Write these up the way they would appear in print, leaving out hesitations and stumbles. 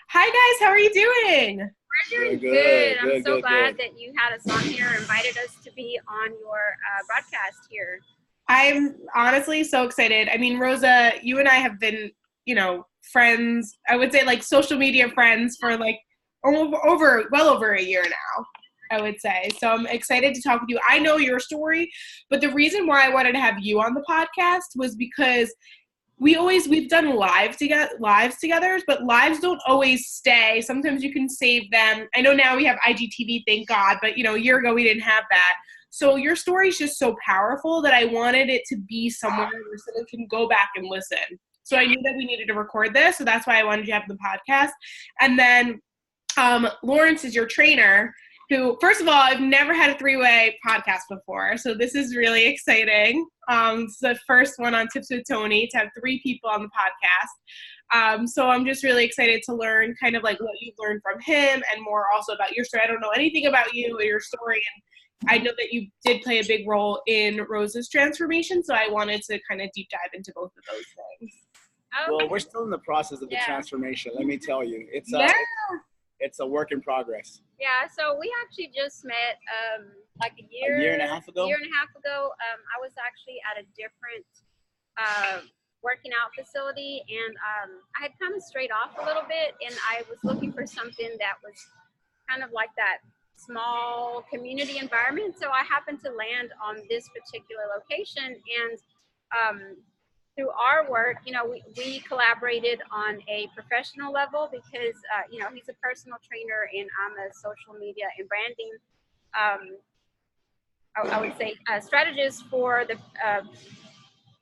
Hi guys, how are you doing? We're doing good. I'm so glad that you had us on here, invited us to be on your broadcast here. I'm honestly so excited. I mean, Rosa, you and I have been, friends. I would say like social media friends for like well over a year now, I would say. So I'm excited to talk with you. I know your story, but the reason why I wanted to have you on the podcast was because we've done lives together, but lives don't always stay. Sometimes you can save them. I know now we have IGTV, thank God, but a year ago we didn't have that. So your story is just so powerful that I wanted it to be somewhere where someone can go back and listen. So I knew that we needed to record this, so that's why I wanted you to have the podcast. And then Lawrence is your trainer, who, first of all, I've never had a three-way podcast before, so this is really exciting. It's the first one on Tips with Toni to have three people on the podcast. So I'm just really excited to learn kind of like what you've learned from him and more also about your story. I don't know anything about you or your story, and I know that you did play a big role in Rosa's transformation, so I wanted to kind of deep dive into both of those things. Well, we're still in the process of the transformation. Let me tell you, it's a work in progress. Yeah, so we actually just met like a year and a half ago. I was actually at a different working out facility, and I had kind of strayed off a little bit, and I was looking for something that was kind of like that small community environment. So I happened to land on this particular location, and through our work, we collaborated on a professional level because, he's a personal trainer and I'm a social media and branding, I would say, strategist for the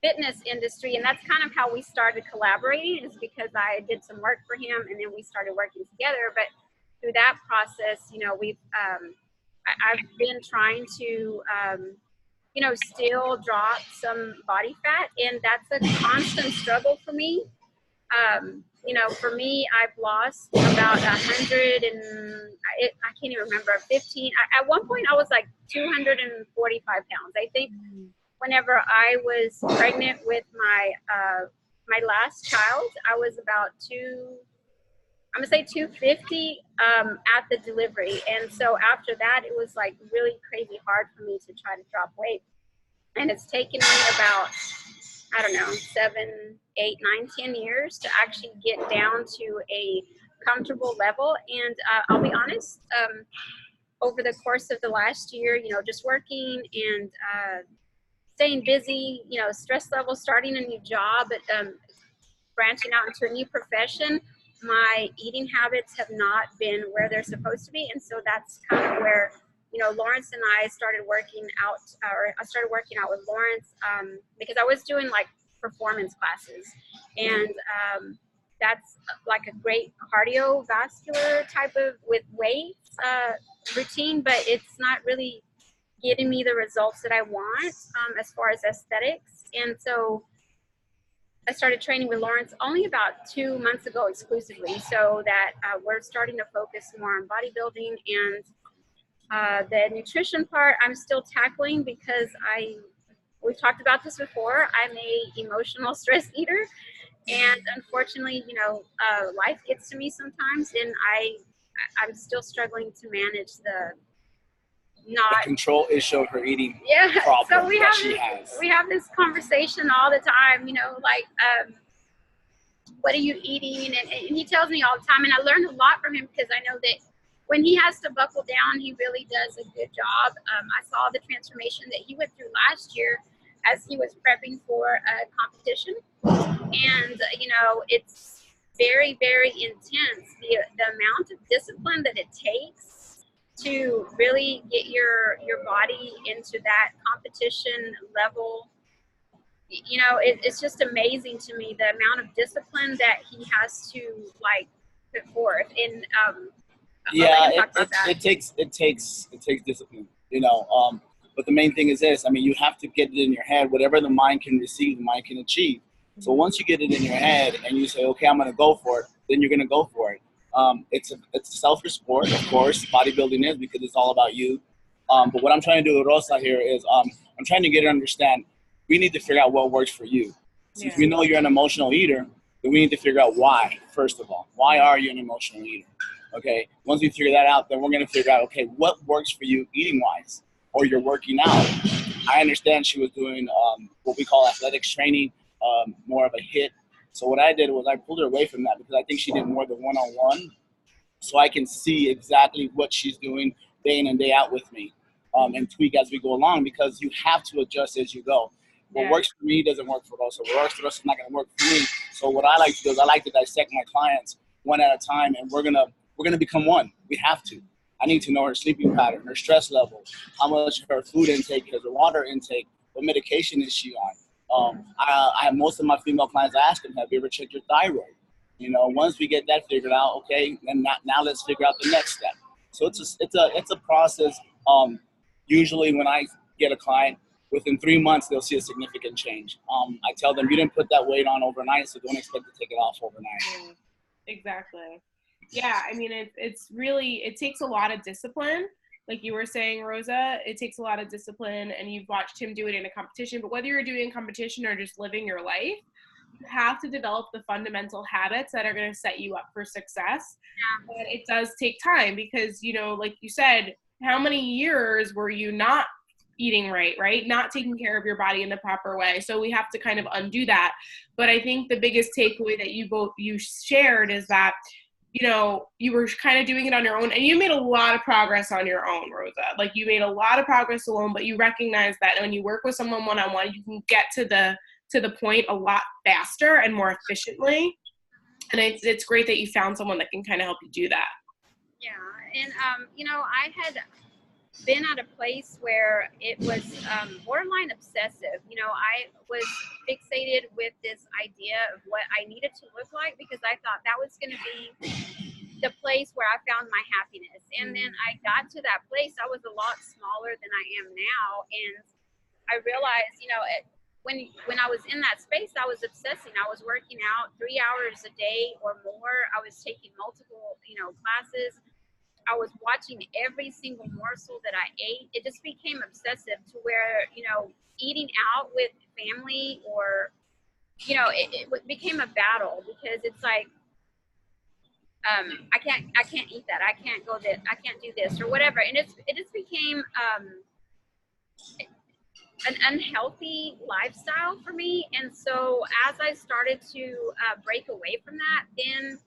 fitness industry. And that's kind of how we started collaborating, is because I did some work for him and then we started working together. But through that process, I've been trying to, still drop some body fat, and that's a constant struggle for me. For me, I've lost about 100 and I can't even remember, 15. At one point, I was like 245 pounds. I think whenever I was pregnant with my last child, I was about 250 at the delivery. And so after that, it was like really crazy hard for me to try to drop weight. And it's taken me about, 7, 8, 9, 10 years to actually get down to a comfortable level. And I'll be honest, over the course of the last year, just working and staying busy, stress level, starting a new job, branching out into a new profession, my eating habits have not been where they're supposed to be. And so that's kind of where, Lawrence and I started working out, or I started working out with Lawrence because I was doing like performance classes. And that's like a great cardiovascular type of with weights routine, but it's not really getting me the results that I want as far as aesthetics. And so I started training with Lawrence only about 2 months ago exclusively, so that we're starting to focus more on bodybuilding. And the nutrition part I'm still tackling because we've talked about this before. I'm a emotional stress eater, and unfortunately, life gets to me sometimes, and I'm still struggling to manage the control issue of her eating problem so she has. We have this conversation all the time, what are you eating? And he tells me all the time, and I learned a lot from him because I know that when he has to buckle down, he really does a good job. I saw the transformation that he went through last year as he was prepping for a competition. And, it's very, very intense, the amount of discipline that it takes to really get your body into that competition level. It's just amazing to me, the amount of discipline that he has to put forth. And it takes discipline, but the main thing is this. I mean, you have to get it in your head. Whatever the mind can receive, the mind can achieve. So once you get it in your head and you say, okay, I'm going to go for it, then you're going to go for it. It's a selfish sport, of course. Bodybuilding is, because it's all about you. But what I'm trying to do with Rosa here is I'm trying to get her to understand we need to figure out what works for you. Since we know you're an emotional eater, then we need to figure out why, first of all. Why are you an emotional eater? Okay, once we figure that out, then we're going to figure out, okay, what works for you eating-wise, or you're working out. I understand she was doing what we call athletics training, more of a hit. So what I did was I pulled her away from that because I think she did more than one-on-one, so I can see exactly what she's doing day in and day out with me, and tweak as we go along, because you have to adjust as you go. What works for me doesn't work for us. So what works for us is not going to work for me. So what I like to do is I like to dissect my clients one at a time, and we're gonna become one. We have to. I need to know her sleeping pattern, her stress level, how much her food intake is, her water intake, what medication is she on. I have most of my female clients. I ask them, have you ever checked your thyroid? You know, once we get that figured out, okay, then now let's figure out the next step. So it's a process. Usually when I get a client, within 3 months they'll see a significant change. I tell them, you didn't put that weight on overnight, so don't expect to take it off overnight. Exactly. Yeah, I mean, it's really, it takes a lot of discipline. Like you were saying, Rosa, it takes a lot of discipline, and you've watched him do it in a competition. But whether you're doing competition or just living your life, you have to develop the fundamental habits that are going to set you up for success. And it does take time because, you know, like you said, how many years were you not eating right? Not taking care of your body in the proper way. So we have to kind of undo that. But I think the biggest takeaway that you shared is that, you know, you were kind of doing it on your own, and you made a lot of progress on your own, Rosa. Like, you made a lot of progress alone, but you recognize that when you work with someone one-on-one, you can get to the point a lot faster and more efficiently. And it's great that you found someone that can kind of help you do that. Yeah. And, you know, I had been at a place where it was borderline obsessive. You know, I was fixated with this idea of what I needed to look like because I thought that was going to be the place where I found my happiness. And then I got to that place. I was a lot smaller than I am now. And I realized, you know, when I was in that space, I was obsessing. I was working out 3 hours a day or more. I was taking multiple, you know, classes. I was watching every single morsel that I ate. It just became obsessive to where, you know, eating out with family or, you know, it became a battle because it's like, I can't eat that. I can't go this. I can't do this or whatever. And it just became an unhealthy lifestyle for me. And so as I started to break away from that, then,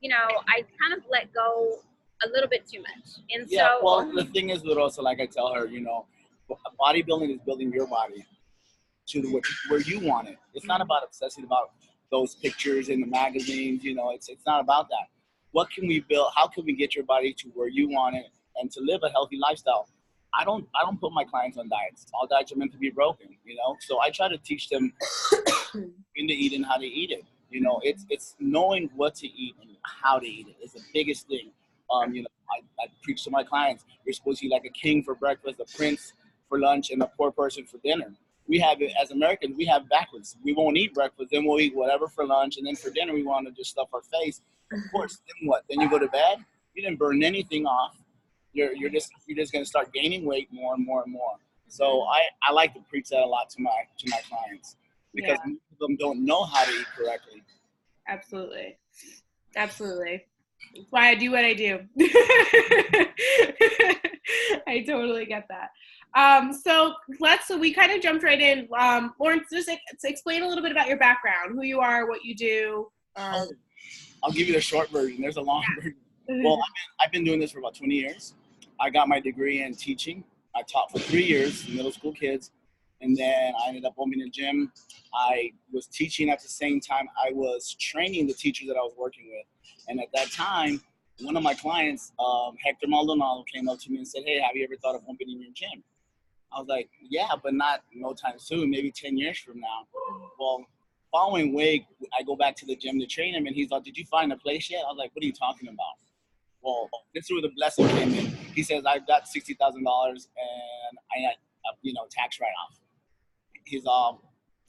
you know, I kind of let go a little bit too much. And yeah, so, well, the thing is, also, like I tell her, you know, bodybuilding is building your body to where you want it. It's not about obsessing about those pictures in the magazines. You know, it's not about that. What can we build? How can we get your body to where you want it and to live a healthy lifestyle? I don't put my clients on diets. All diets are meant to be broken, you know. So I try to teach them when to eat and how to eat it. You know, it's knowing what to eat and how to eat it is the biggest thing. You know, I preach to my clients, you're supposed to eat like a king for breakfast, a prince for lunch, and a poor person for dinner. We have it, as Americans, we have backwards. We won't eat breakfast, then we'll eat whatever for lunch, and then for dinner we want to just stuff our face. Of course, then what? Then you go to bed, you didn't burn anything off. You're just gonna start gaining weight more and more and more. So I like to preach that a lot to my clients because most of them don't know how to eat correctly. Absolutely. That's why I do what I do. I totally get that. So we kind of jumped right in. Lawrence, just explain a little bit about your background, who you are, what you do. I'll give you the short version. There's a long version. Well, I've been doing this for about 20 years. I got my degree in teaching. I taught for 3 years, middle school kids. And then I ended up opening a gym. I was teaching at the same time. I was training the teachers that I was working with. And at that time, one of my clients, Hector Maldonado, came up to me and said, hey, have you ever thought of opening your gym? I was like, yeah, but not no time soon, maybe 10 years from now. Well, following week, I go back to the gym to train him, and he's like, did you find a place yet? I was like, what are you talking about? Well, this is where the blessing came in. He says, I've got $60,000 and I got, tax write-off. He's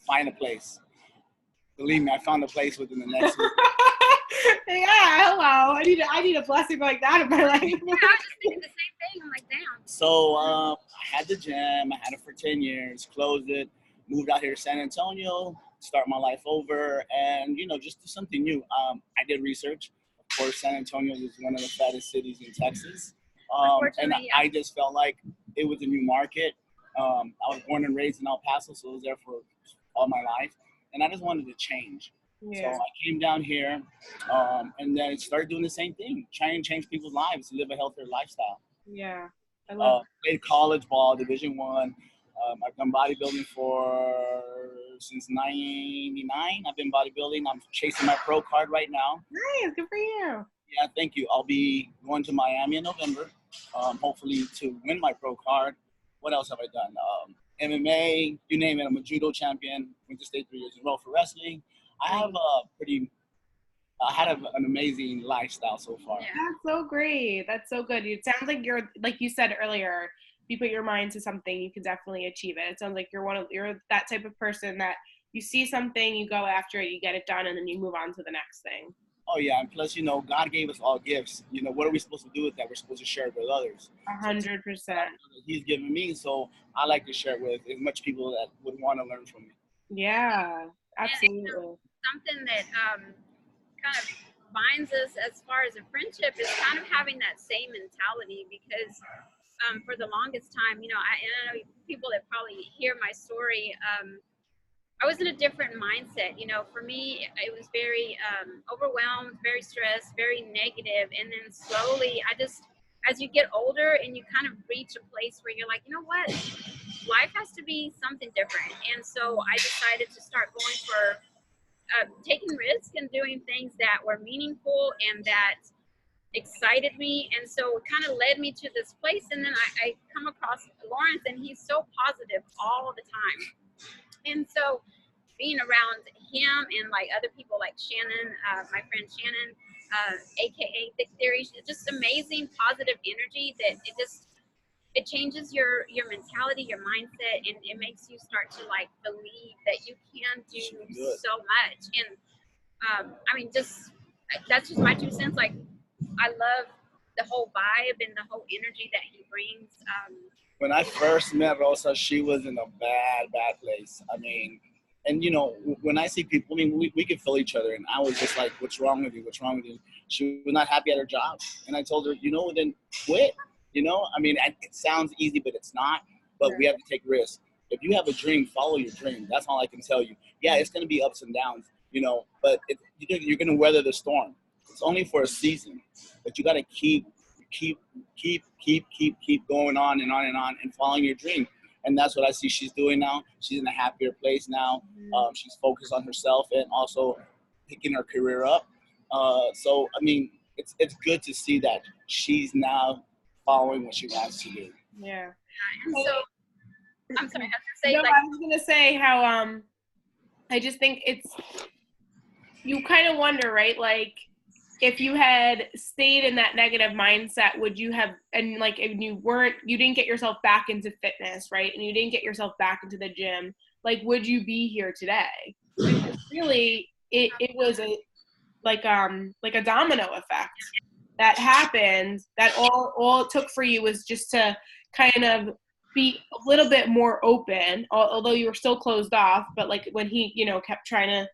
find a place. Believe me, I found a place within the next week. Yeah, hello. I need a blessing like that in my life. yeah, I was thinking the same thing. I'm like, damn. So I had the gym. I had it for 10 years, closed it, moved out here to San Antonio start my life over, and just do something new. I did research. Of course, San Antonio is one of the fattest cities in Texas, and Unfortunately, yeah. I just felt like it was a new market. I was born and raised in El Paso, so I was there for all my life, and I just wanted to change. So Yeah. I came down here, and then started doing the same thing, trying to change people's lives to live a healthier lifestyle. Yeah. I love Played college ball, Division One. I've done bodybuilding since '99. I've been bodybuilding. I'm chasing my pro card right now. Nice, good for you. Yeah, thank you. I'll be going to Miami in November, hopefully to win my pro card. What else have I done? MMA, you name it. I'm a judo champion. Went to state 3 years in a row for wrestling. I have I had an amazing lifestyle so far. Yeah. That's so great. That's so good. It sounds like you're, like you said earlier, if you put your mind to something, you can definitely achieve it. It sounds like you're that type of person that you see something, you go after it, you get it done, and then you move on to the next thing. Oh yeah, and plus, God gave us all gifts. What are we supposed to do with that? We're supposed to share it with others. 100%. He's given me, so I like to share it with as much people that would want to learn from me. Yeah, absolutely. And, something that kind of binds us as far as a friendship is kind of having that same mentality, because for the longest time, I know people that probably hear my story, I was in a different mindset. For me, it was very overwhelmed, very stressed, very negative. And then slowly, as you get older and you kind of reach a place where you're like, you know what, life has to be something different. And so I decided to start going for taking risks and doing things that were meaningful and that excited me. And so it kind of led me to this place. And then I come across Lawrence, and he's so positive all the time. And so being around him and like other people like Shannon, my friend Shannon, aka Thick Theory, just amazing positive energy that it changes your mentality, your mindset, and it makes you start to like believe that you can do so much. And I mean, that's just my 2 cents. Like, I love the whole vibe and the whole energy that he brings. When I first met Rosa, she was in a bad place. I mean, and when I see people, I mean, we could feel each other, and I was just like, "What's wrong with you? What's wrong with you?" She was not happy at her job, and I told her, then quit. I mean, it sounds easy, but it's not. But we have to take risks. If you have a dream, follow your dream. That's all I can tell you. Yeah, it's going to be ups and downs, but you're going to weather the storm. It's only for a season, but you got to keep going on and on and on and following your dream. And that's what I see she's doing now. She's in a happier place now. She's focused on herself and also picking her career up. So, I mean, it's good to see that she's now following what she wants to do. Yeah. And so, I'm sorry, I was going to say, no, I was going to say how I just think you kind of wonder, right? Like, if you had stayed in that negative mindset, would you have, and like, if you didn't get yourself back into fitness, right? And you didn't get yourself back into the gym, like, would you be here today? Because really, it was like a domino effect that happened, that all it took for you was just to kind of be a little bit more open, although you were still closed off, but like when he, kept trying to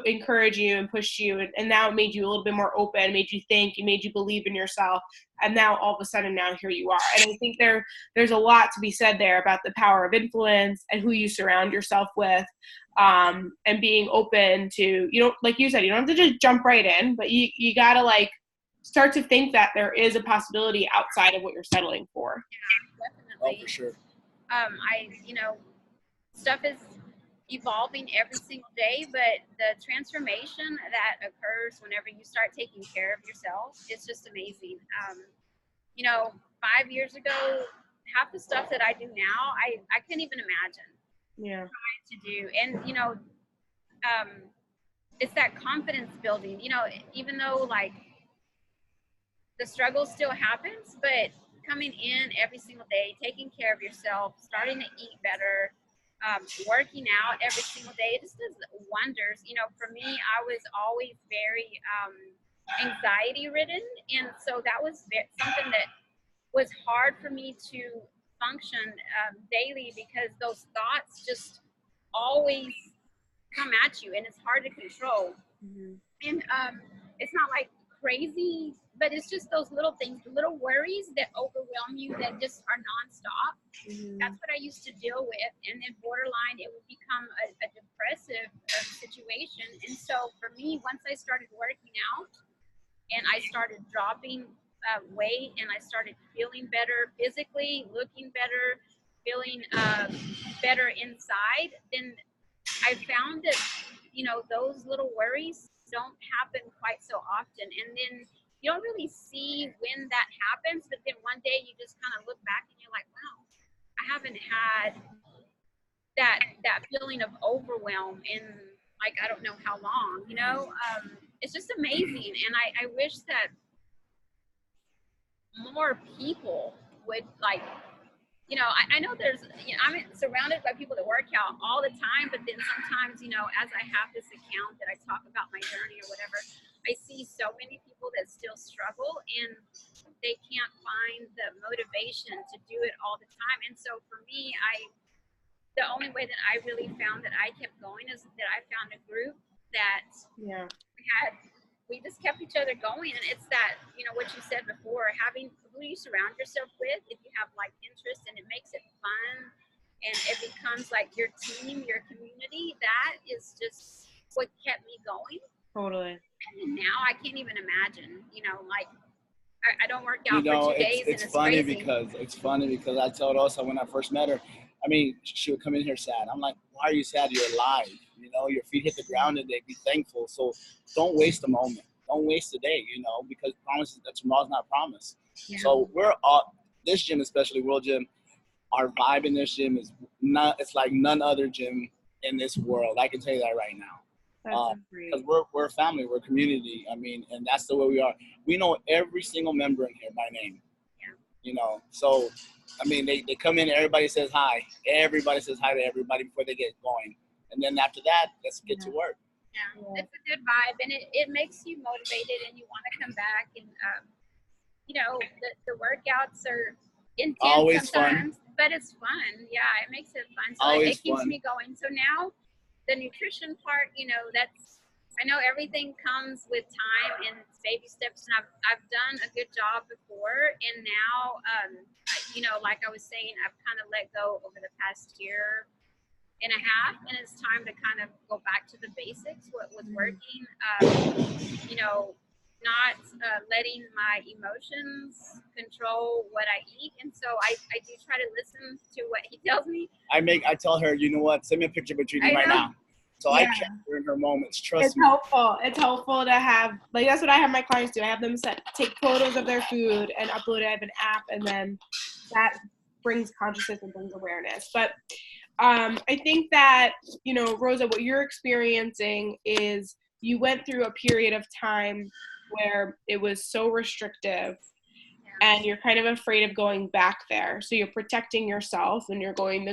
encourage you and push you, and now it made you a little bit more open, made you think, it made you believe in yourself, and now all of a sudden now here you are. And I think there's a lot to be said there about the power of influence and who you surround yourself with, and being open to, like you said, you don't have to just jump right in, but you gotta like start to think that there is a possibility outside of what you're settling for. Yeah, definitely. Oh, for sure. Stuff is evolving every single day, but the transformation that occurs whenever you start taking care of yourself is just amazing. 5 years ago, half the stuff that I do now, I couldn't even imagine trying to do. And it's that confidence building, even though like the struggle still happens, but coming in every single day, taking care of yourself, starting to eat better, working out every single day, it just does wonders. For me, I was always very anxiety ridden, and so that was something that was hard for me to function daily, because those thoughts just always come at you, and it's hard to control. And it's not like crazy, but it's just those little things, the little worries that overwhelm you that just are nonstop. That's what I used to deal with, and then borderline, it would become a depressive situation. And so for me, once I started working out and I started dropping weight, and I started feeling better physically, looking better, feeling better inside, then I found that, you know, those little worries don't happen quite so often. And then you don't really see when that happens, but then one day you just kind of look back and you're like, wow, I haven't had that feeling of overwhelm in, like, I don't know how long, you know. It's just amazing. And I wish that more people would, like, you know, I know there's, you know, I'm surrounded by people that work out all the time, but then sometimes, you know, as I have this account that I talk about my journey or whatever, I see so many people that still struggle, and they can't find the motivation to do it all the time. And so for me, the only way that I really found that I kept going is that I found a group that we just kept each other going. And it's that, you know, what you said before, having who you surround yourself with, if you have like interest, and it makes it fun and it becomes like your team, your community, that is just what kept me going. Totally. And now I can't even imagine, you know, like, I don't work out You know, for 2 days. it's funny because I told Rosa when I first met her, I mean, she would come in here sad. I'm like, why are you sad? You're alive. You know, your feet hit the ground today. Be thankful. So don't waste a moment. Don't waste a day, you know, because promises that tomorrow's not promised. Yeah. So we're all, this gym, especially World Gym, our vibe in this gym is not, it's like none other gym in this world. I can tell you that right now. Because we're a family, we're a community. I mean, and that's the way we are. We know every single member in here by name. Yeah. You know, so I mean, they come in, everybody says hi. Everybody says hi to everybody before they get going. And then after that, let's get to work. Yeah, it's a good vibe, and it makes you motivated, and you want to come back. And you know, the workouts are intense always sometimes, fun. But it's fun. Yeah, it makes it fun. So always it keeps fun. me going. So now the nutrition part, you know, I know everything comes with time and baby steps, and I've done a good job before, and now you know, like I was saying, I've kind of let go over the past year and a half, and it's time to kind of go back to the basics, what was working, you know, not letting my emotions control what I eat. And so I do try to listen to what he tells me. I tell her, you know what, send me a picture of what you're eating right now. So I catch her in her moments. Trust me. It's helpful to have, like, that's what I have my clients do. I have them take photos of their food and upload it. I have an app, and then that brings consciousness and brings awareness. But I think that, you know, Rosa, what you're experiencing is you went through a period of time where it was so restrictive, and you're kind of afraid of going back there. So you're protecting yourself, and you're going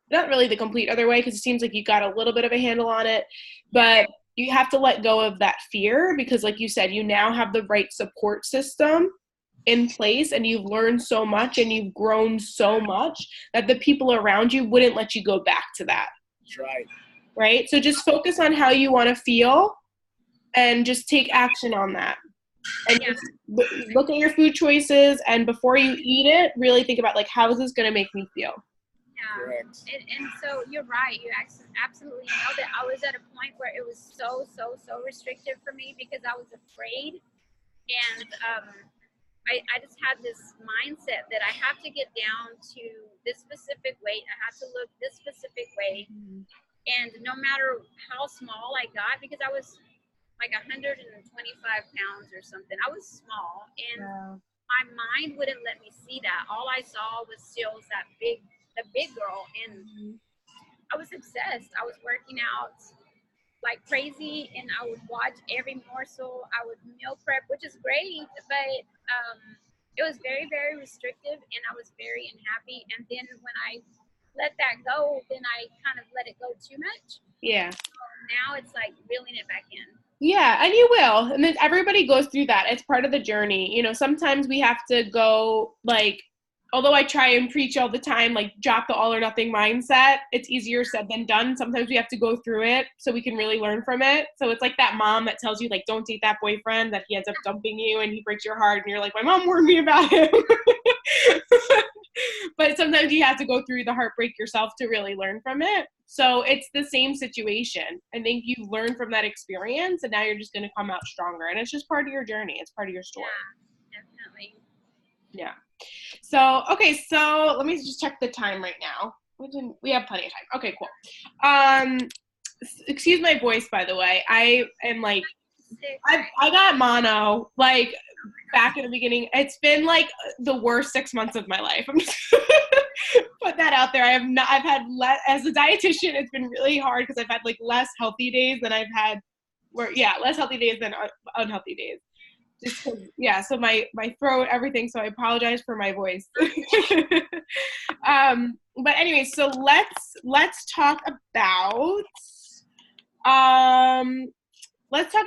not really the complete other way, because it seems like you got a little bit of a handle on it, but you have to let go of that fear, because like you said, you now have the right support system in place, and you've learned so much and you've grown so much that the people around you wouldn't let you go back to that. That's right. Right? So just focus on how you want to feel and just take action on that. And just look at your food choices, and before you eat it, really think about, like, how is this going to make me feel? Yeah. Correct. And so you're right. You absolutely know that I was at a point where it was so restrictive for me, because I was afraid. And I just had this mindset that I have to get down to this specific weight. I have to look this specific way. And no matter how small I got, because I was like 125 pounds or something, I was small. And my mind wouldn't let me see that. All I saw was still the big girl. And I was obsessed. I was working out like crazy, and I would watch every morsel. I would meal prep, which is great, but it was very, very restrictive, and I was very unhappy. And then when I let that go, then I kind of let it go too much. Yeah. So now it's like reeling it back in. Yeah, and you will. And then everybody goes through that. It's part of the journey. You know, sometimes we have to go, like, although I try and preach all the time, like drop the all or nothing mindset, it's easier said than done. Sometimes we have to go through it so we can really learn from it. So it's like that mom that tells you like, don't date that boyfriend that he ends up dumping you and he breaks your heart. And you're like, my mom warned me about him. But sometimes you have to go through the heartbreak yourself to really learn from it. So it's the same situation. I think you learn from that experience and now you're just going to come out stronger. And it's just part of your journey. It's part of your story. Yeah, definitely. Yeah. So, okay. So let me just check the time right now. We have plenty of time. Okay, cool. Excuse my voice, by the way. I am like, I got mono, like, back in the beginning. It's been like the worst 6 months of my life. I'm just put that out there. I've had less, as a dietitian, it's been really hard because I've had like less healthy days than I've had, less healthy days than unhealthy days. Just 'cause, yeah, so my throat, everything, so I apologize for my voice. But anyway, so let's talk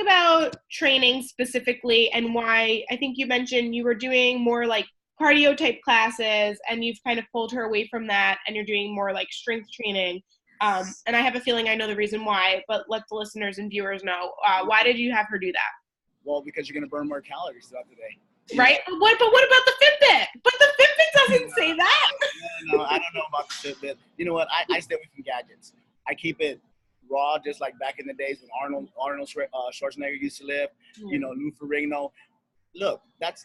about training specifically and why. I think you mentioned you were doing more like cardio type classes and you've kind of pulled her away from that and you're doing more like strength training. And I have a feeling I know the reason why, but let the listeners and viewers know. Why did you have her do that? Well, because you're going to burn more calories throughout the day. Right? But what about the Fitbit? But the Fitbit doesn't say that. No, I don't know about the Fitbit. You know what? I stay away from gadgets. I keep it raw, just like back in the days when Arnold Schwarzenegger used to live. You know, Lou Ferrigno. Look,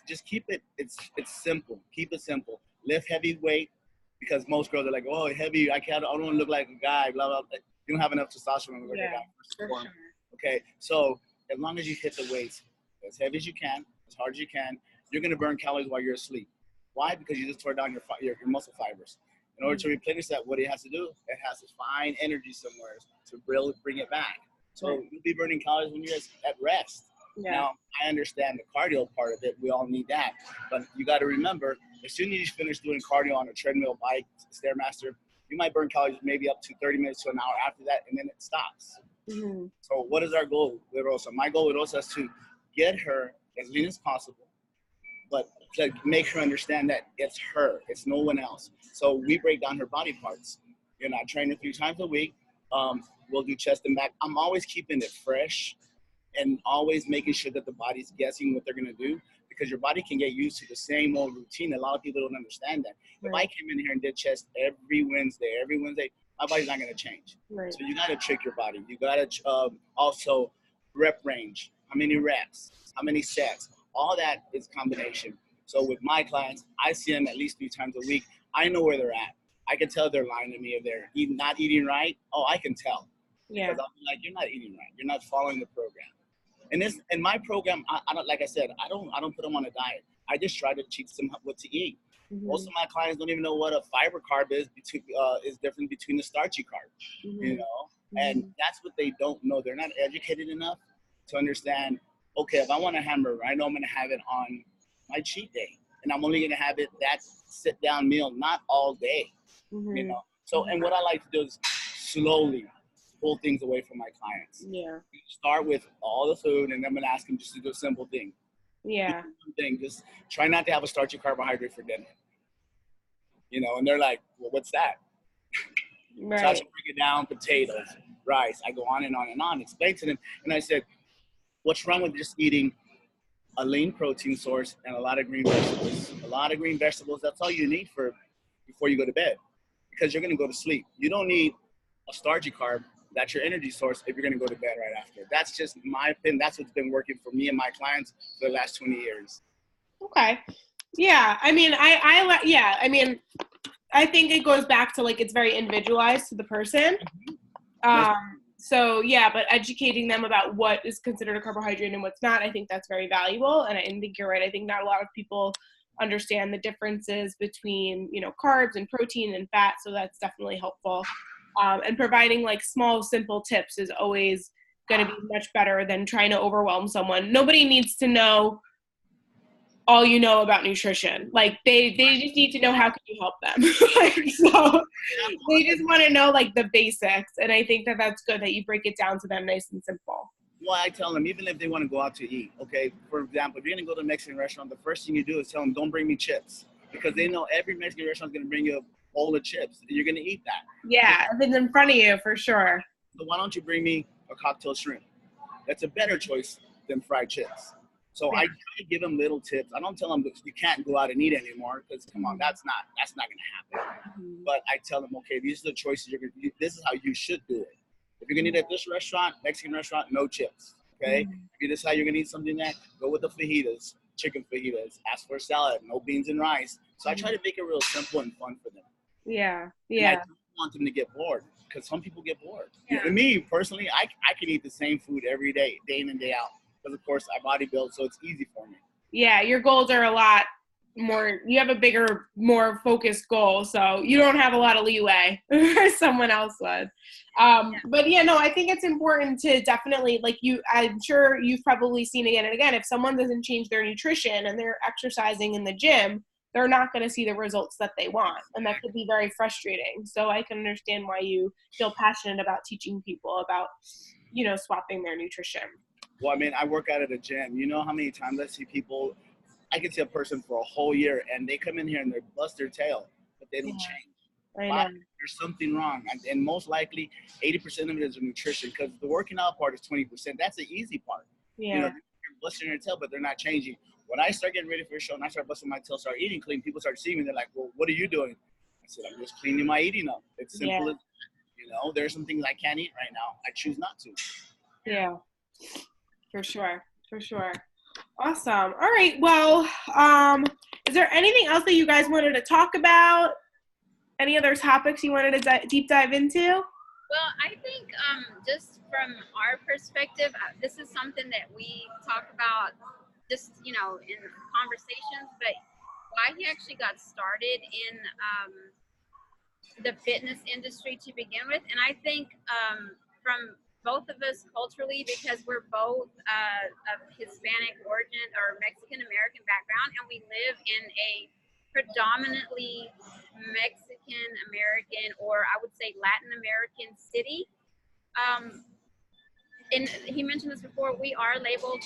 just keep it. It's simple. Keep it simple. Lift heavy weight, because most girls are like, oh, heavy. I don't want to look like a guy. Blah blah. You don't have enough testosterone to look like a guy. For sure. Okay, so as long as you hit the weights as heavy as you can, as hard as you can, you're going to burn calories while you're asleep. Why? Because you just tore down your muscle fibers. In order to replenish that, what it has to do, it has to find energy somewhere to really bring it back. So you'll be burning calories when you're at rest. Yeah. Now, I understand the cardio part of it. We all need that. But you got to remember, as soon as you finish doing cardio on a treadmill, bike, Stairmaster, you might burn calories maybe up to 30 minutes to an hour after that, and then it stops. Mm-hmm. So what is our goal with Rosa? My goal with Rosa is to get her as lean as possible, but to make her understand that it's her, it's no one else. So we break down her body parts. You know, I train her 3 times a week. We'll do chest and back. I'm always keeping it fresh and always making sure that the body's guessing what they're going to do, because your body can get used to the same old routine. A lot of people don't understand that. Right. If I came in here and did chest every Wednesday, my body's not going to change. Right. So you got to trick your body. You got to also rep range, how many reps, how many sets. All that is combination. So with my clients, I see them at least 3 times a week. I know where they're at. I can tell they're lying to me if they're not eating right. Oh, I can tell. Yeah. Because I'll be like, you're not eating right. You're not following the program. And in my program, I don't, like I said, I don't put them on a diet. I just try to teach them what to eat. Mm-hmm. Most of my clients don't even know what a fiber carb is different between the starchy carb, you know? Mm-hmm. And that's what they don't know. They're not educated enough to understand, okay, if I want a hamburger, I know I'm going to have it on my cheat day. And I'm only going to have it that sit-down meal, not all day, you know? So, and what I like to do is slowly pull things away from my clients. Yeah. Start with all the food, and then I'm going to ask them just to do a simple thing. Yeah. Just try not to have a starchy carbohydrate for dinner. You know, and they're like, well, what's that? Right. So I should break it down, potatoes, rice. I go on and on and on, explain to them. And I said, what's wrong with just eating a lean protein source and a lot of green vegetables? A lot of green vegetables, that's all you need before you go to bed, because you're going to go to sleep. You don't need a starchy carb. That's your energy source if you're going to go to bed right after. That's just my opinion. That's what's been working for me and my clients for the last 20 years. Okay. Yeah. I mean, I think it goes back to, like, it's very individualized to the person. So yeah, but educating them about what is considered a carbohydrate and what's not, I think that's very valuable. And I think you're right. I think not a lot of people understand the differences between, you know, carbs and protein and fat. So that's definitely helpful. And providing like small, simple tips is always going to be much better than trying to overwhelm someone. Nobody needs to know all you know about nutrition. Like they just need to know how can you help them. So they just want to know like the basics. And I think that that's good that you break it down to them nice and simple. Well, I tell them, even if they want to go out to eat, okay, for example, if you're going to go to a Mexican restaurant, the first thing you do is tell them, don't bring me chips. because they know every Mexican restaurant is going to bring you a bowl of chips. And you're going to eat that. Yeah, if it's in front of you, for sure. So why don't you bring me a cocktail shrimp? That's a better choice than fried chips. So I try to give them little tips. I don't tell them you can't go out and eat anymore, because come on, that's not going to happen. But I tell them, okay, these are the choices you're going to. This is how you should do it. If you're going to eat at this restaurant, Mexican restaurant, no chips. Okay. If this is how you're going to eat something that, go with the fajitas, chicken fajitas. Ask for a salad, no beans and rice. So I try to make it real simple and fun for them. Yeah. And I don't want them to get bored, because some people get bored. And me personally, I can eat the same food every day, day in and day out. Because of course I bodybuild, so it's easy for me. Yeah, your goals are a lot more. You have a bigger, more focused goal, so you don't have a lot of leeway as someone else would. But I think it's important to definitely, like I'm sure you've probably seen again and again, if someone doesn't change their nutrition and they're exercising in the gym, they're not going to see the results that they want. And that could be very frustrating. So I can understand why you feel passionate about teaching people about, swapping their nutrition. Well, I mean, I work out at a gym. You know how many times I see people, I can see a person for a whole year and they come in here and they bust their tail, but they don't change. I know. There's something wrong. And most likely 80% of it is nutrition, because the working out part is 20%. That's the easy part. Yeah. They're busting their tail, but they're not changing. When I start getting ready for a show and I start busting my tail, start eating clean, people start seeing me. They're like, well, what are you doing? I said, I'm just cleaning my eating up. It's simple as, there's some things I can't eat right now. I choose not to. Yeah. For sure. Awesome. All right. Well, is there anything else that you guys wanted to talk about? Any other topics you wanted to deep dive into? Well, I think just from our perspective, this is something that we talk about just, in conversations, but why he actually got started in the fitness industry to begin with. And I think from both of us culturally, because we're both of Hispanic origin or Mexican American background, and we live in a predominantly Mexican American, or I would say Latin American city. And he mentioned this before, we are labeled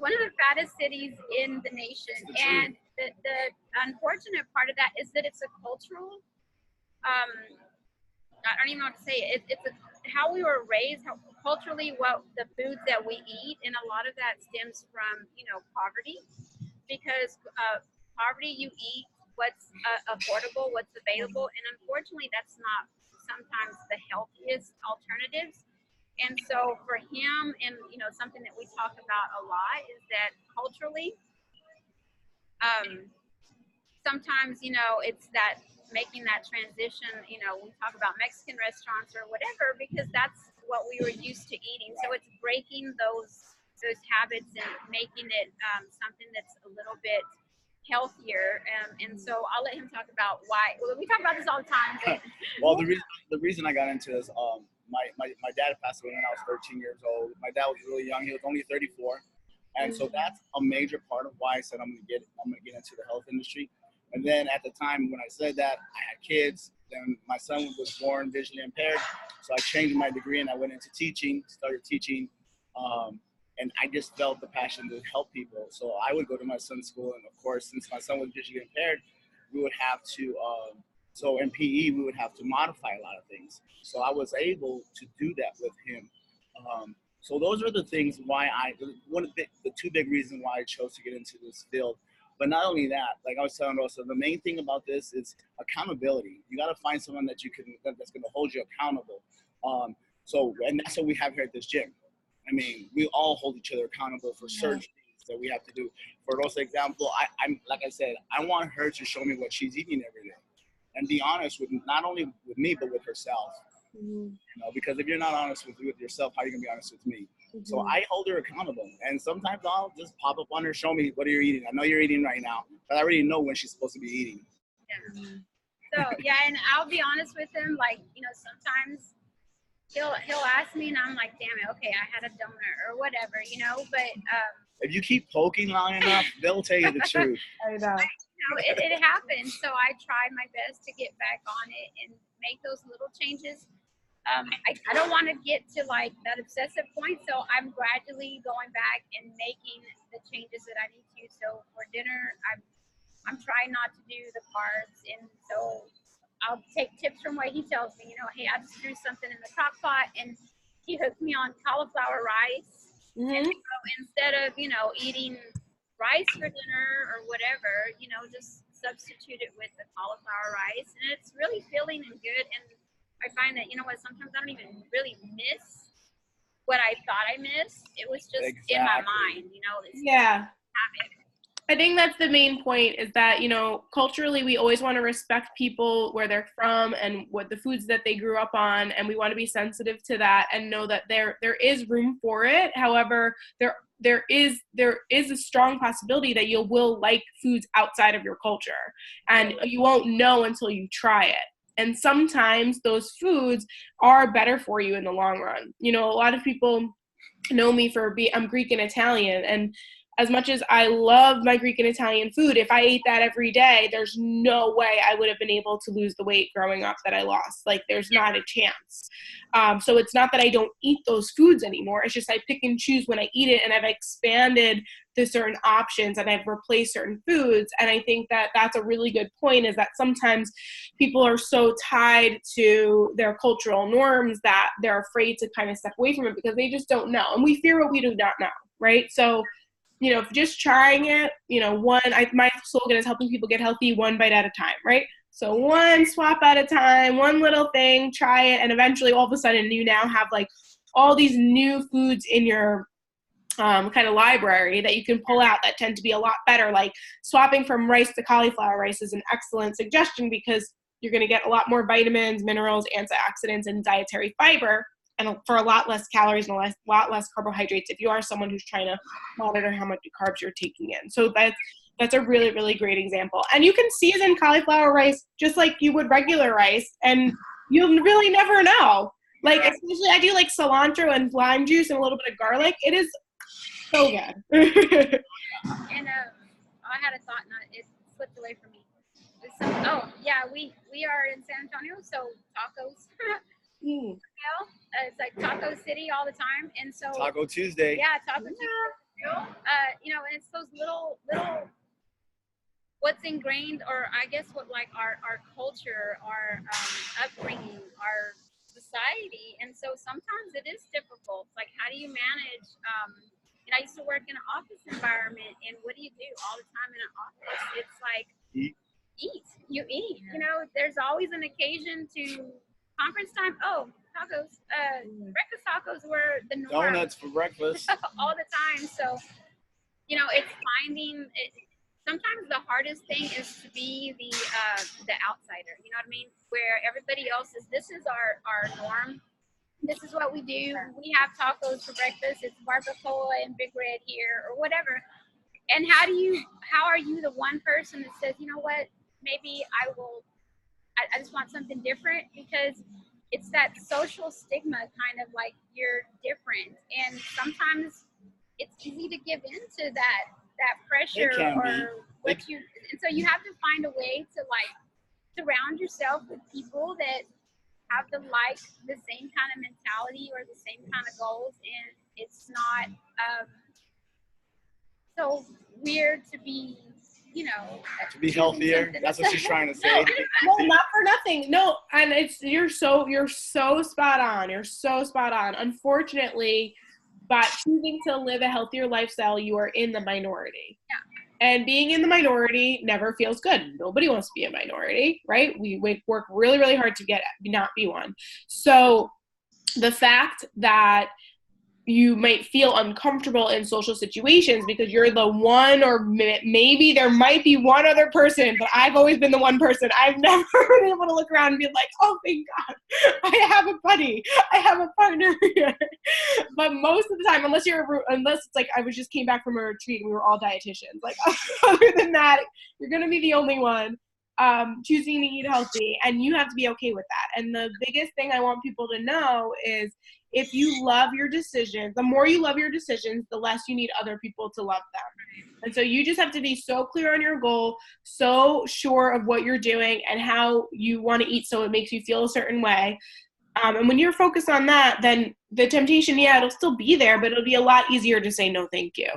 one of the fattest cities in the nation. And the unfortunate part of that is that it's a cultural, I don't even know what to say. It's how we were raised, how culturally, what the foods that we eat, and a lot of that stems from poverty, because poverty, you eat what's affordable, what's available, and unfortunately, that's not sometimes the healthiest alternatives. And so for him, and something that we talk about a lot is that culturally, sometimes it's that making that transition, we talk about Mexican restaurants or whatever, because that's what we were used to eating. So it's breaking those habits and making it something that's a little bit healthier. And so I'll let him talk about why. Well, we talk about this all the time. But well, the reason I got into this, my dad passed away when I was 13 years old. My dad was really young. He was only 34. And so that's a major part of why I said I'm gonna get into the health industry. And then at the time when I said that, I had kids. Then my son was born visually impaired, so I changed my degree and I went into teaching, started teaching, and I just felt the passion to help people. So I would go to my son's school, and of course, since my son was visually impaired, we would have to, so in PE, we would have to modify a lot of things. So I was able to do that with him. So those are the things why the two big reasons why I chose to get into this field. But not only that, like I was telling Rosa, the main thing about this is accountability. You got to find someone that's going to hold you accountable. And that's what we have here at this gym. I mean, we all hold each other accountable for certain things that we have to do. For Rosa example, I'm like I said, I want her to show me what she's eating every day, and be honest with not only with me but with herself. Because if you're not honest with yourself, how are you gonna be honest with me? So I hold her accountable, and sometimes I'll just pop up on her, show me what are you eating. I know you're eating right now, but I already know when she's supposed to be eating. So and I'll be honest with him, like sometimes he'll ask me, and I'm like, damn it, okay, I had a donut or whatever, But if you keep poking long enough, they'll tell you the truth. I know. It happens. So I try my best to get back on it and make those little changes. I don't want to get to like that obsessive point, so I'm gradually going back and making the changes that I need to. So for dinner, I'm trying not to do the carbs, and so I'll take tips from what he tells me. Hey, I just threw something in the crock pot, and he hooked me on cauliflower rice. And so instead of eating rice for dinner or whatever, just substitute it with the cauliflower rice, and it's really filling and good. And I find that sometimes I don't even really miss what I thought I missed. It was just in my mind, Yeah. I think that's the main point, is that, culturally we always want to respect people where they're from and what the foods that they grew up on, and we want to be sensitive to that and know that there is room for it. However, there is a strong possibility that you will like foods outside of your culture, and you won't know until you try it. And sometimes those foods are better for you in the long run. A lot of people know me for I'm Greek and Italian, and as much as I love my Greek and Italian food, if I ate that every day, there's no way I would have been able to lose the weight growing up that I lost. Like, there's not a chance. So it's not that I don't eat those foods anymore. It's just I pick and choose when I eat it, and I've expanded the certain options and I've replaced certain foods. And I think that that's a really good point, is that sometimes people are so tied to their cultural norms that they're afraid to kind of step away from it because they just don't know. And we fear what we do not know, right? So just trying it, my slogan is helping people get healthy one bite at a time, right? So one swap at a time, one little thing, try it, and eventually all of a sudden you now have like all these new foods in your kind of library that you can pull out that tend to be a lot better. Like swapping from rice to cauliflower rice is an excellent suggestion because you're going to get a lot more vitamins, minerals, antioxidants, and dietary fiber, and for a lot less calories and a lot less carbohydrates if you are someone who's trying to monitor how much carbs you're taking in. So that's a really, really great example. And you can season cauliflower rice just like you would regular rice, and you'll really never know. Like, especially I do like cilantro and lime juice and a little bit of garlic. It is so good. And I had a thought, and it slipped away from me. We are in San Antonio, so tacos. It's like Taco City all the time, and so Taco Tuesday. Yeah, Taco Tuesday. And it's those little what's ingrained, or I guess what like our culture, our upbringing, our society, and so sometimes it is difficult. Like, how do you manage? And I used to work in an office environment, and what do you do all the time in an office? It's like eat. You eat. There's always an occasion to conference time. Oh, tacos. Breakfast tacos were the norm. Donuts for breakfast. All the time. So, it's finding it. Sometimes the hardest thing is to be the outsider. You know what I mean? Where everybody else is. This is our norm. This is what we do. We have tacos for breakfast. It's barbacoa and Big Red here, or whatever. And how are you the one person that says, you know what? Maybe I just want something different, because it's that social stigma, kind of like you're different. And sometimes it's easy to give into that pressure, and so you have to find a way to like surround yourself with people that have the same kind of mentality or the same kind of goals. And it's not so weird to be, to be healthier. That's what she's trying to say. No, not for nothing. No, and you're so spot on. You're so spot on. Unfortunately, by choosing to live a healthier lifestyle, you are in the minority. Yeah. And being in the minority never feels good. Nobody wants to be a minority, right? We work really, really hard to not be one. So the fact that you might feel uncomfortable in social situations because you're the one, or maybe there might be one other person, but I've always been the one person. I've never been able to look around and be like, oh, thank God, I have a buddy, I have a partner here. But most of the time, unless it's like I came back from a retreat and we were all dietitians, like other than that, you're going to be the only one choosing to eat healthy, and you have to be okay with that. And the biggest thing I want people to know is, if you love your decisions, the more you love your decisions, the less you need other people to love them. And so you just have to be so clear on your goal, so sure of what you're doing and how you want to eat so it makes you feel a certain way. And when you're focused on that, then the temptation, it'll still be there, but it'll be a lot easier to say no thank you.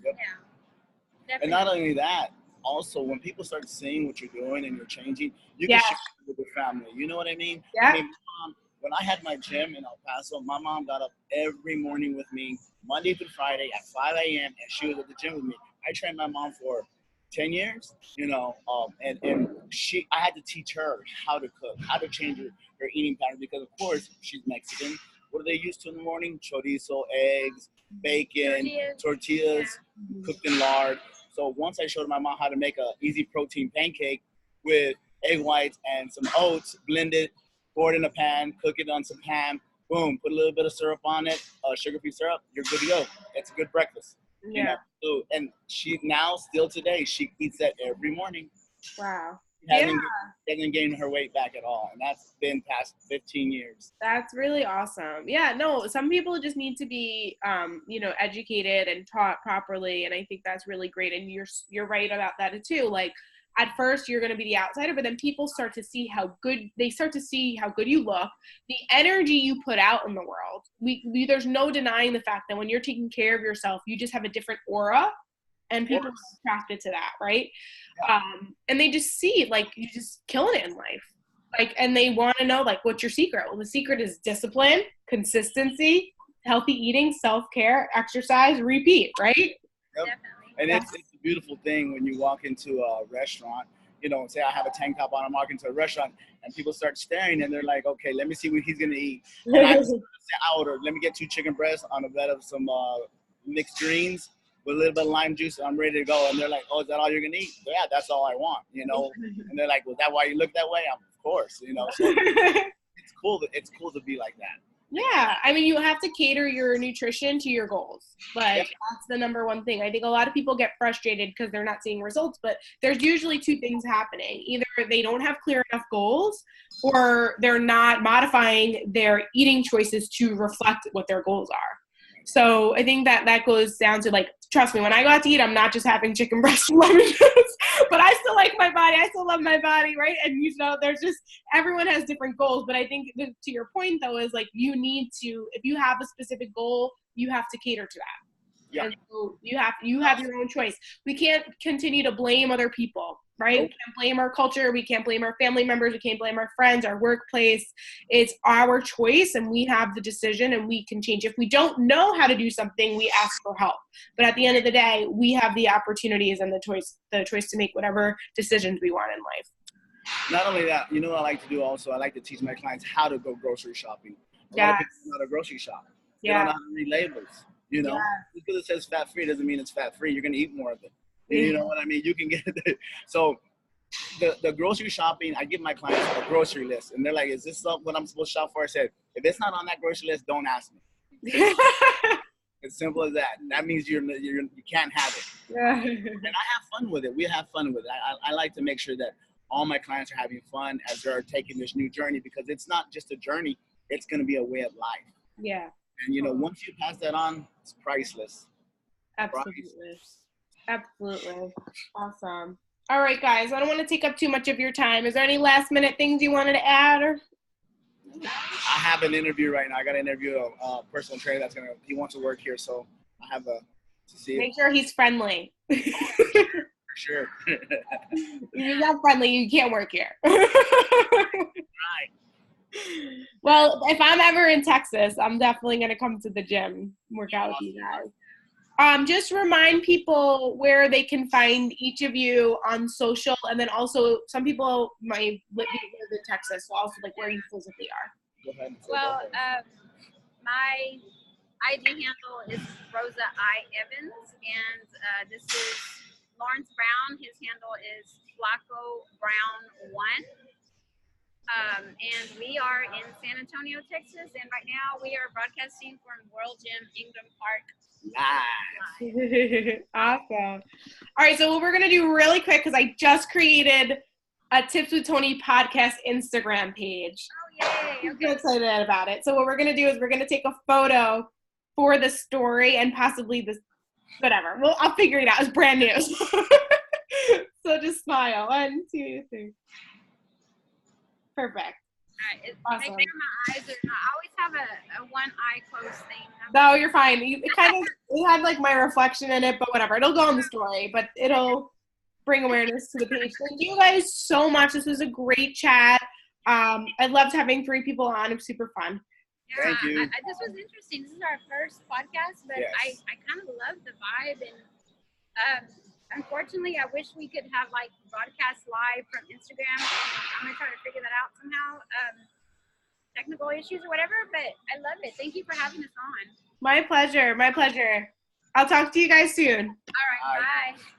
Yep. Yeah. And not only that, also when people start seeing what you're doing and you're changing, you Yeah. can share it with your family. You know what I mean? Yeah. I mean, when I had my gym in El Paso, my mom got up every morning with me, Monday through Friday at 5 a.m. and she was at the gym with me. I trained my mom for 10 years, you know, and I had to teach her how to cook, how to change her eating pattern because, of course, she's Mexican. What are they used to in the morning? Chorizo, eggs, bacon, tortillas, cooked in lard. So once I showed my mom how to make a easy protein pancake with egg whites and some oats, blend it, pour it in a pan, cook it on some ham, boom, put a little bit of syrup on it, sugar-free syrup, you're good to go. It's a good breakfast. Yeah. You know? So, and she now, still today, she eats that every morning. Wow. Hasn't gained her weight back at all, and that's been past 15 years. That's really awesome. Yeah, no, some people just need to be, you know, educated and taught properly, and I think that's really great. And you're right about that too. Like, at first you're going to be the outsider, but then people start to see how good you look, the energy you put out in the world. There's no denying the fact that when you're taking care of yourself, you just have a different aura, and people are attracted to that, right? Yeah. And they just see, like, you just killing it in life. Like, and they want to know, like, what's your secret? Well, the secret is discipline, consistency, healthy eating, self-care, exercise, repeat, right? Yep. Definitely. And it's a beautiful thing when you walk into a restaurant, you know, say I have a tank top on, I'm walking to a restaurant, and people start staring, and they're like, okay, let me see what he's going to eat. And I say, or let me get 2 chicken breasts on a bed of some mixed greens with a little bit of lime juice, and I'm ready to go. And they're like, oh, is that all you're going to eat? So, yeah, that's all I want, you know. And they're like, was that why you look that way? Of course, you know. So it's cool to be like that. Yeah, I mean, you have to cater your nutrition to your goals. Like, that's the number one thing. I think a lot of people get frustrated because they're not seeing results, but there's usually 2 things happening. Either they don't have clear enough goals, or they're not modifying their eating choices to reflect what their goals are. So I think that goes down to, like, trust me, when I go out to eat, I'm not just having chicken breast and lemon juice, but I still like my body. I still love my body, right? And, you know, there's just, everyone has different goals. But I think to your point, though, is, like, you need to, if you have a specific goal, you have to cater to that. Yeah. And so you have your own choice. We can't continue to blame other people, right? We can't blame our culture. We can't blame our family members. We can't blame our friends, our workplace. It's our choice, and we have the decision, and we can change. If we don't know how to do something, we ask for help. But at the end of the day, we have the opportunities and the choice to make whatever decisions we want in life. Not only that, you know what I like to do also? I like to teach my clients how to go grocery shopping. A lot of people know how to grocery shop. They don't know how to read labels. You know, just because it says fat-free doesn't mean it's fat-free. You're going to eat more of it. You know what I mean? You can get it. So the grocery shopping, I give my clients a grocery list. And they're like, is this what I'm supposed to shop for? I said, if it's not on that grocery list, don't ask me. As simple as that. That means you can't have it. Yeah. And I have fun with it. We have fun with it. I like to make sure that all my clients are having fun as they're taking this new journey, because it's not just a journey. It's going to be a way of life. Yeah. And, you know, once you pass that on, it's priceless. Absolutely. Priceless. Absolutely. Awesome. All right, guys. I don't want to take up too much of your time. Is there any last minute things you wanted to add? Or? I have an interview right now. I got to interview a personal trainer he wants to work here. So I have to see. Make sure he's friendly. Sure. If you're not friendly, you can't work here. Right. Well, if I'm ever in Texas, I'm definitely going to come to the gym, work out with you guys. Just remind people where they can find each of you on social, and then also some people might live in Texas, so also like where you physically are. Go ahead. Well, my ID handle is Rosa Evans, and this is Lawrence Brown. His handle is Flacco Brown 1. And we are in San Antonio, Texas, and right now we are broadcasting from World Gym Ingram Park. Nice. Awesome. All right, so what we're going to do really quick, because I just created a Tips with Toni podcast Instagram page. Oh, yay. I'm so excited about it. So what we're going to do is we're going to take a photo for the story and possibly this, whatever. Well, I'll figure it out. It's brand new. So just smile. 1, 2, 3. Perfect. Awesome. My eyes are, I always have a one eye closed thing. No, you're fine. It had like my reflection in it, but whatever. It'll go on the story, but it'll bring awareness to the page. Thank you guys so much. This was a great chat. I loved having 3 people on. It was super fun. Yeah, Thank you. this was interesting. This is our first podcast, but Yes. I kind of love the vibe. And unfortunately, I wish we could have like broadcast live from Instagram. I'm gonna try to figure that out somehow. Technical issues or whatever, but I love it. Thank you for having us on. My pleasure. My pleasure. I'll talk to you guys soon. All right, Bye. bye.